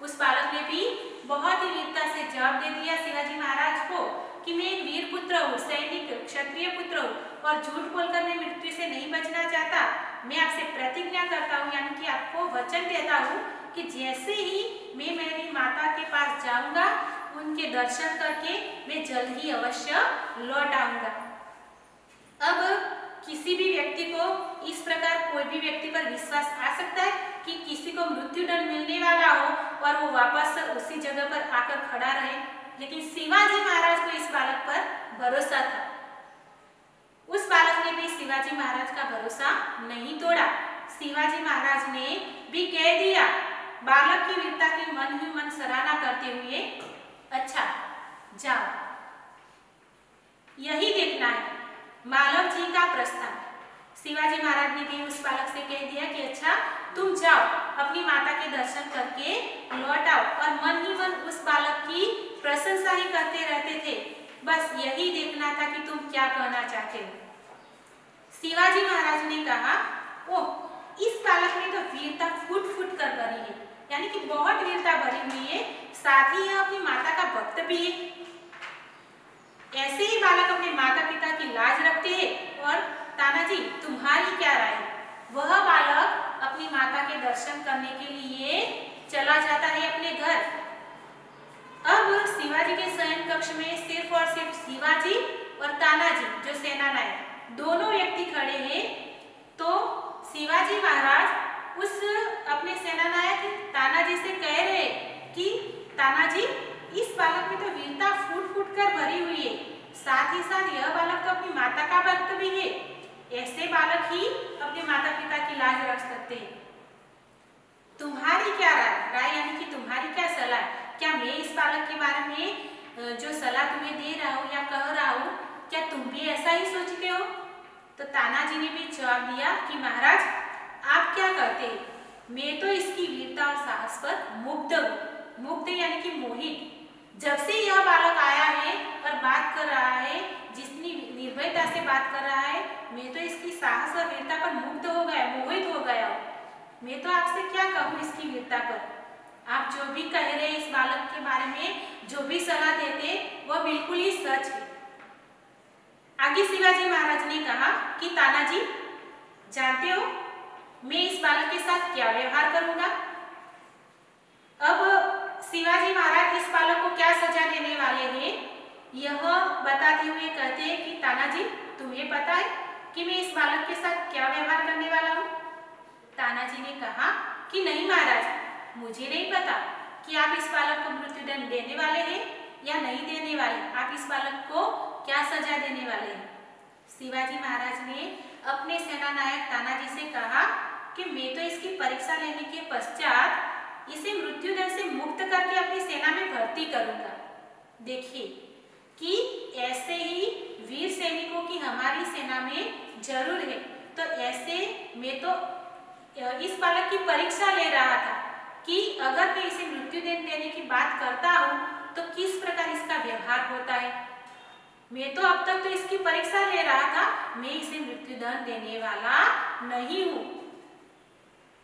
उस बालक ने भी बहुत ही वीरता से जवाब दे दिया शिवाजी महाराज को कि मैं एक वीर पुत्र हूँ, सैनिक क्षत्रिय पुत्र हूँ और झूठ बोलकर मैं मृत्यु से नहीं बचना चाहता। मैं आपसे प्रतिज्ञा करता हूँ, यानी कि आपको वचन देता हूँ कि जैसे ही मैं मेरी माता के पास जाऊंगा, उनके दर्शन करके मैं जल्द ही अवश्य लौट आऊंगा। अब किसी भी व्यक्ति को इस प्रकार कोई भी व्यक्ति पर विश्वास आ सकता है कि किसी को मृत्युदंड मिलने वाला हो और वो वापस उसी जगह पर आकर खड़ा रहे। लेकिन शिवाजी महाराज को इस बालक पर भरोसा था। उस बालक ने भी शिवाजी महाराज का भरोसा नहीं तोड़ा। शिवाजी महाराज ने भी कह दिया, बालक की वीरता की मन ही मन सराहना करते हुए, अच्छा जाओ, यही देखना है मालव जी का प्रस्थान। शिवाजी महाराज ने भी उस बालक से कह दिया कि अच्छा तुम जाओ, अपनी माता के दर्शन करके लौट आओ। और मन ही मन उस बालक की प्रशंसा ही करते रहते थे, बस यही देखना था कि तुम क्या कहना चाहते हो। शिवाजी महाराज ने कहा, ओह, इस बालक में तो वीरता फूट फूट कर भरी है, यानी कि बहुत वीरता भरी हुई है, साथ ही यह अपनी माता का भक्त भी है। ऐसे ही बालक अपने माता पिता की लाज रखते हैं। और तानाजी, तुम्हारी क्या राय? वह बालक अपनी माता के दर्शन करने के लिए चला जाता है अपने घर। अब शिवाजी के शयन कक्ष में सिर्फ और सिर्फ शिवाजी और तानाजी जो सेना नायक दोनों व्यक्ति खड़े हैं। तो शिवाजी महाराज उस अपने सेना नायक तानाजी से कह रहे कि तानाजी, इस बालक में तो वीरता फूट फूट कर भरी हुई है, साथ ही साथ यह बालक तो अपनी माता का भक्त भी है। ऐसे बालक ही अपने माता पिता की लाज रख सकते हैं। तुम्हारी क्या राय यानी कि तुम्हारी क्या सलाह? क्या मैं इस बालक के बारे में जो सलाह तुम्हें दे रहा हूँ या कह रहा हूँ, क्या तुम भी ऐसा ही सोचते हो? तो तानाजी ने भी जवाब दिया कि महाराज, आप क्या कहते हैं? मैं तो इसकी वीरता और साहस पर मुग्ध हूँ। मुग्ध यानी कि मोहित। जब से यह बालक आया है और बात कर रहा है, जितनी निर्भयता से बात कर रहा है, मैं तो इसकी साहस और वीरता पर मुग्ध हो गया, मोहित हो गया हूँ। मैं तो आपसे क्या कहूँ इसकी वीरता पर? आप जो भी कह रहे हैं इस बालक के बारे में, जो भी सलाह देते, वह बिल्कुल ही सच है। आगे शिवाजी महाराज ने कहा कि तानाजी, जानते हो मैं इस बालक के साथ क्या व्यवहार करूंगा? अब शिवाजी महाराज इस बालक को क्या सजा देने वाले हैं, यह बताते हुए कहते हैं कि तानाजी, तुम्हें पता है कि मैं इस बालक के साथ क्या व्यवहार करने वाला हूँ? तानाजी ने कहा कि नहीं महाराज, मुझे नहीं पता कि आप इस बालक को मृत्युदंड देने वाले हैं या नहीं देने वाले। आप इस बालक को क्या सजा देने वाले हैं? शिवाजी महाराज ने अपने सेना नायक तानाजी से कहा कि मैं तो इसकी परीक्षा लेने के पश्चात इसे मृत्युदंड से मुक्त करके अपनी सेना में भर्ती करूंगा। देखिए कि ऐसे ही वीर सैनिकों की हमारी सेना में जरूर है। तो ऐसे मैं तो इस बालक की परीक्षा ले रहा था कि अगर मैं इसे मृत्युदंड देने की बात करता हूँ तो किस प्रकार इसका व्यवहार होता है। मैं तो अब तक तो इसकी परीक्षा ले रहा था, मैं इसे मृत्युदंड देने वाला नहीं हूँ।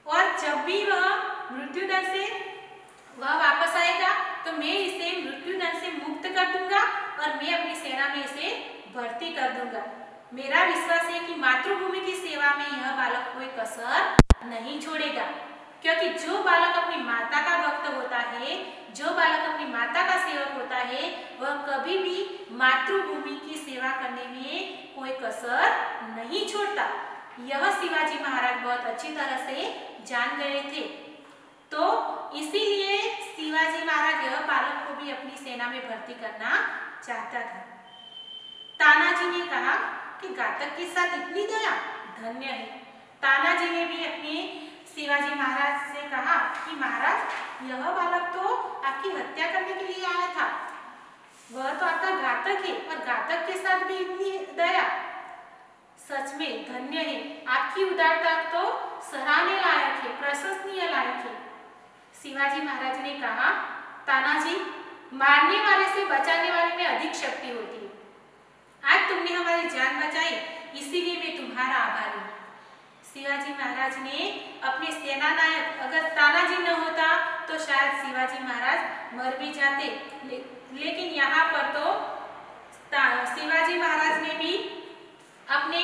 और जब भी वह मृत्युदंड से वह वापस आएगा तो मैं इसे मृत्युदंड से मुक्त कर दूंगा और मैं अपनी सेना में इसे भर्ती कर दूंगा। मेरा विश्वास है कि मातृभूमि की सेवा में यह बालक कोई कसर नहीं छोड़ेगा, क्योंकि जो बालक अपनी माता का भक्त होता है, जो बालक अपनी माता का सेवक होता है, वह कभी भी मातृभूमि की सेवा करने में कोई कसर नहीं छोड़ता। यह शिवाजी महाराज बहुत अच्छी तरह से जान गए थे। तो इसीलिए शिवाजी महाराज यह बालक को भी अपनी सेना में भर्ती करना चाहता था। तानाजी ने कहा कि घातक के साथ इतनी दया, धन्य है। तानाजी ने भी अपने शिवाजी महाराज से कहा कि महाराज, यह बालक तो आपकी हत्या करने के लिए आया था, वह तो आपका घातक है और घातक के साथ भी इतनी दया, सच में धन्य है। आपकी उदारता तो सराहने लायक है, प्रशंसनीय लायक है। शिवाजी महाराज ने कहा, तानाजी, मारने वाले से बचाने वाले में अधिक शक्ति होती है। आज तुमने हमारी जान बचाई, इसीलिए मैं तुम्हारा आभारी हूँ। शिवाजी महाराज ने अपने सेना नायक, अगर तानाजी न होता तो शायद शिवाजी महाराज मर भी जाते, लेकिन यहाँ पर तो शिवाजी महाराज ने भी अपने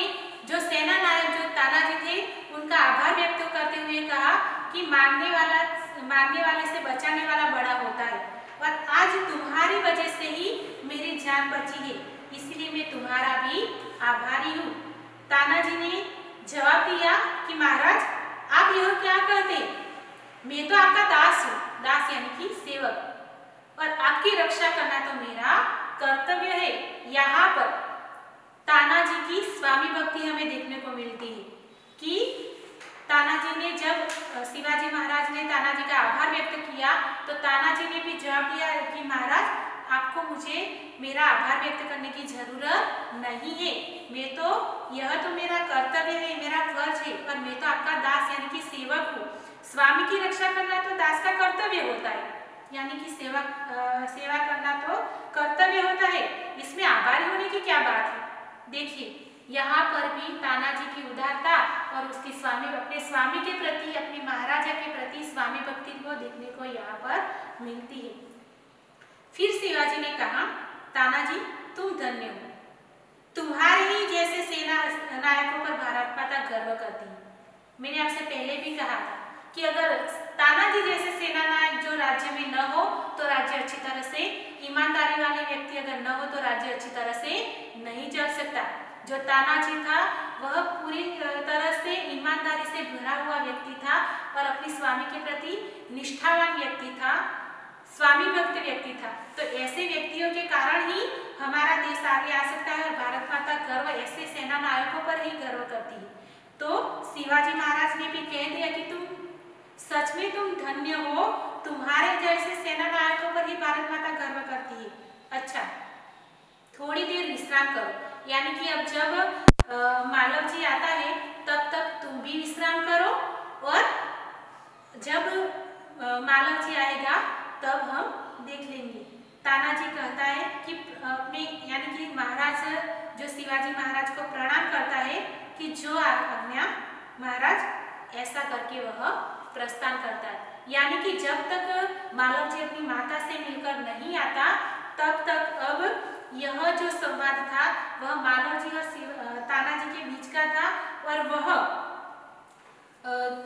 जो सेना नायक जो तानाजी थे उनका आभार व्यक्त करते हुए कहा कि मारने वाले से बचाने वाला बड़ा होता है और आज तुम्हारी वजह से ही मेरी जान बची है, इसलिए मैं तुम्हारा भी आभारी हूँ। तानाजी ने जवाब दिया कि महाराज आप यह क्या कहते, मैं तो आपका दास हूँ, दास यानी कि सेवक, और आपकी रक्षा करना तो मेरा कर्तव्य है। यहाँ पर तानाजी की स्वामी भक्ति हमें देखने को मिलती है कि तानाजी ने जब शिवाजी महाराज ने तानाजी का आभार व्यक्त किया तो तानाजी ने भी जवाब दिया कि महाराज आपको मुझे मेरा आभार व्यक्त करने की जरूरत नहीं है, मैं तो यह तो मेरा कर्तव्य है, मेरा फर्ज है, और मैं तो आपका दास यानी कि सेवक हूँ। स्वामी की रक्षा करना तो दास का कर्तव्य होता है, यानी कि सेवा करना तो कर्तव्य होता है, इसमें आभारी होने की क्या बात है। देखिए यहाँ पर भी तानाजी की उदारता और उसकी अपने स्वामी के प्रति, अपने महाराजा के प्रति स्वामी भक्ति को देखने को यहाँ पर मिलती है। फिर शिवाजी ने कहा, तानाजी तुम धन्य हो, तुम्हारे ही जैसे सेना नायकों पर भारत माता गर्व करती है। मैंने आपसे पहले भी कहा था कि अगर तानाजी जैसे सेना नायक जो राज्य में न हो तो राज्य अच्छी तरह से, ईमानदारी वाले व्यक्ति अगर न हो तो राज्य अच्छी तरह से नहीं चल सकता। जो तानाजी था वह पूरी तरह से ईमानदारी से भरा हुआ व्यक्ति था और अपनी स्वामी के प्रति निष्ठावान व्यक्ति था, स्वामी भक्त व्यक्ति था। तो ऐसे व्यक्तियों के कारण ही हमारा देश आगे आ सकता है और भारत माता गर्व ऐसे सेना नायकों पर ही गर्व करती है। तो शिवाजी महाराज ने भी कह दिया कि तुम सच में तुम धन्य हो, तुम्हारे जैसे सेना नायकों पर ही भारत माता गर्व करती है। अच्छा, थोड़ी देर विश्राम करो, यानी कि अब जब मालव जी आता है तब तक तुम भी विश्राम करो, और जब मालव जी आएगा तब हम देख लेंगे। तानाजी कहता है कि अपने यानी कि महाराज जो शिवाजी महाराज को प्रणाम करता है कि जो आज्ञा महाराज, ऐसा करके वह प्रस्थान करता है। यानी कि जब तक मालव जी अपनी माता से मिलकर नहीं आता तब तक अब यह जो संवाद था वह मालव जी और तानाजी के बीच का था, और वह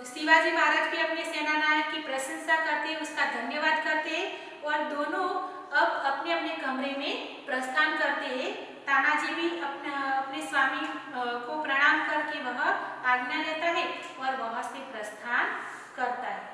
शिवाजी महाराज भी अपने सेना नायक की प्रशंसा करते, उसका धन्यवाद करते, और दोनों अब अपने अपने कमरे में प्रस्थान करते हैं। तानाजी भी अपने स्वामी को प्रणाम करके वह आज्ञा लेता है और वहां से प्रस्थान करता है।